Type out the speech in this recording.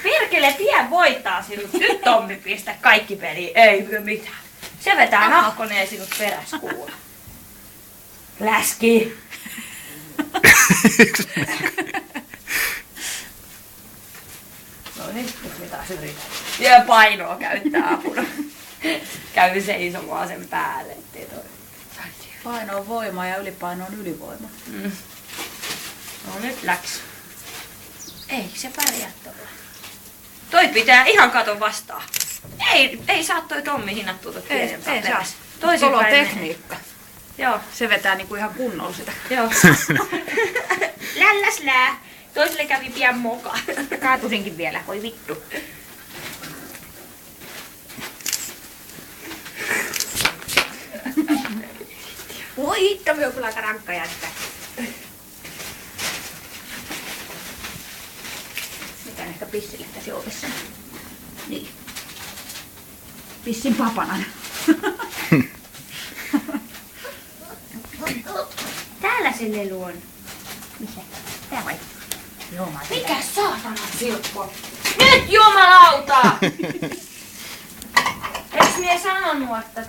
Perkele, pian voittaa sinut. Nyt Tommi pistä kaikki peliin. Ei mitään. Se vetää nahkoneen sinut peräs kuule. Läski. No niin, nyt mitä yritän. Ja painoa käyttää apuna. Käy seisomaan sen päälle, ettei toi. Paino on voima ja ylipaino on ylivoima. No nyt läks. Ei se pärjää tuolla. Toi pitää ihan kato vastaan. Ei saa toi Tommi hinnattua tuot pienempää Ei saa. Toisinpäin Tuolla on menee. tekniikka. Joo. Se vetää niinku ihan kunnolla sitä. Joo. Lälläs lää. Toiselle kävi pian moka. Kaatusinkin vielä, voi vittu. Voi, Tommi on kyllä aika rankka jättää. Mitä ehkä pissille tässä ovessa? Niin. Pissin papanan. Täällä se lelu on. Missä? Tää vai? Joo, mä Mikä saatana silppo? Nyt jumalauta! Eiks mie sanonut, että